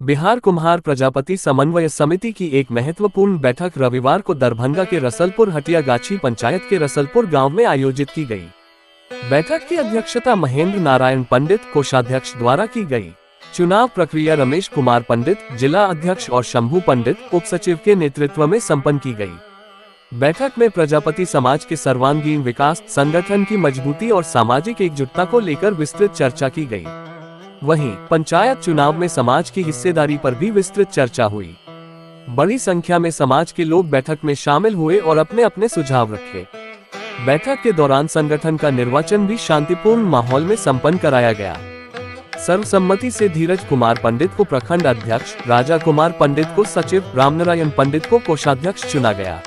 बिहार कुम्हार प्रजापति समन्वय समिति की एक महत्वपूर्ण बैठक रविवार को दरभंगा के रसलपुर हटियागाछी पंचायत के रसलपुर गांव में आयोजित की गई। बैठक की अध्यक्षता महेंद्र नारायण पंडित कोषाध्यक्ष द्वारा की गई। चुनाव प्रक्रिया रमेश कुमार पंडित जिला अध्यक्ष और शंभू पंडित उपसचिव के नेतृत्व में संपन्न की गई। बैठक में प्रजापति समाज के सर्वांगीण विकास, संगठन की मजबूती और सामाजिक एकजुटता को लेकर विस्तृत चर्चा की गई। वहीं पंचायत चुनाव में समाज की हिस्सेदारी पर भी विस्तृत चर्चा हुई। बड़ी संख्या में समाज के लोग बैठक में शामिल हुए और अपने अपने सुझाव रखे। बैठक के दौरान संगठन का निर्वाचन भी शांतिपूर्ण माहौल में संपन्न कराया गया। सर्वसम्मति से धीरज कुमार पंडित को प्रखंड अध्यक्ष, राजा कुमार पंडित को सचिव, रामनारायण पंडित को कोषाध्यक्ष चुना गया।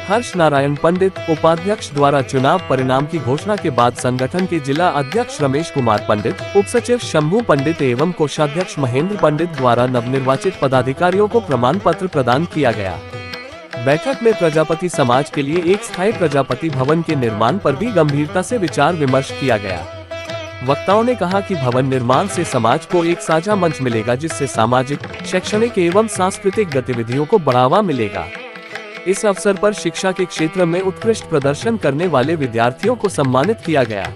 हर्ष नारायण पंडित उपाध्यक्ष द्वारा चुनाव परिणाम की घोषणा के बाद संगठन के जिला अध्यक्ष रमेश कुमार पंडित, उपसचिव शंभू पंडित एवं कोषाध्यक्ष महेंद्र पंडित द्वारा नवनिर्वाचित पदाधिकारियों को प्रमाण पत्र प्रदान किया गया। बैठक में प्रजापति समाज के लिए एक स्थायी प्रजापति भवन के निर्माण पर भी गंभीरता से विचार विमर्श किया गया। वक्ताओं ने कहा कि भवन निर्माण से समाज को एक साझा मंच मिलेगा, जिससे सामाजिक, शैक्षणिक एवं सांस्कृतिक गतिविधियों को बढ़ावा मिलेगा। इस अवसर पर शिक्षा के क्षेत्र में उत्कृष्ट प्रदर्शन करने वाले विद्यार्थियों को सम्मानित किया गया।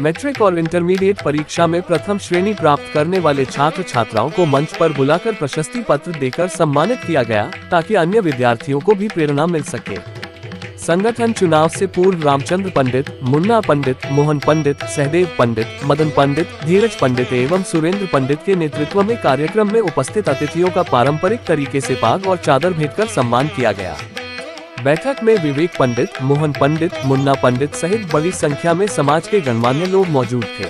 मैट्रिक और इंटरमीडिएट परीक्षा में प्रथम श्रेणी प्राप्त करने वाले छात्र छात्राओं को मंच पर बुलाकर प्रशस्ति पत्र देकर सम्मानित किया गया, ताकि अन्य विद्यार्थियों को भी प्रेरणा मिल सके। संगठन चुनाव से पूर्व रामचंद्र पंडित, मुन्ना पंडित, मोहन पंडित, सहदेव पंडित, मदन पंडित, धीरज पंडित एवं सुरेंद्र पंडित के नेतृत्व में कार्यक्रम में उपस्थित अतिथियों का पारंपरिक तरीके से पाग और चादर भेंटकर सम्मान किया गया। बैठक में विवेक पंडित, मोहन पंडित, मुन्ना पंडित सहित बड़ी संख्या में समाज के गणमान्य लोग मौजूद थे।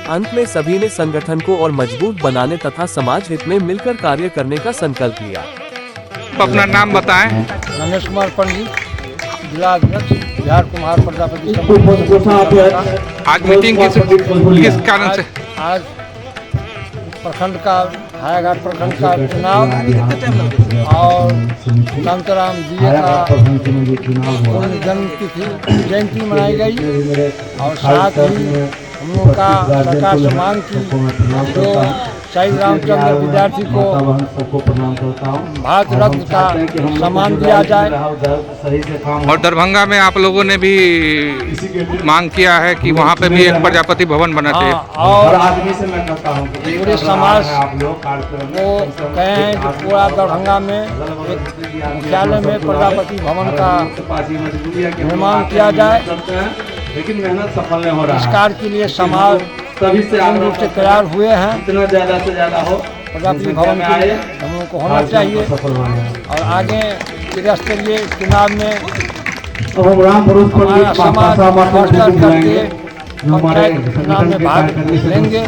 अंत में सभी ने संगठन को और मजबूत बनाने तथा समाज हित में मिलकर कार्य करने का संकल्प लिया। अपना नाम बताएं। रमेश कुमार पंडित, जिला अध्यक्ष, बिहार कुम्हार प्रजापति। आज मीटिंग किस कारण से? आज प्रखंड का हायाघाट प्रखंड का चुनाव और शांताराम जी का जयंती मनाई गई और साथ ही हम लोग का सरकार सम्मान की जो शहीद रामचंद्र विद्यार्थी को भारत रत्न का सम्मान दिया जाए। और दरभंगा में आप लोगों ने भी मांग किया है कि वहाँ पे भी एक प्रजापति भवन बना चाहिए। और पूरे समाज को कहे हैं कि पूरा दरभंगा में एक मुख्यालय में प्रजापति भवन का निर्माण किया जाए, लेकिन मेहनत सफल नहीं हो रहा। इस कार्य के लिए समाज तभी से पूर्ण रूप से तैयार हुए हैं। इतना ज्यादा से ज्यादा हो प्रजापति भवन के लिए हम लोग को होना चाहिए और आगे त्रिस्तरीय चुनाव में हमारा समाज बढ़ चढ़ करके पंचायत चुनाव में भाग लेंगे।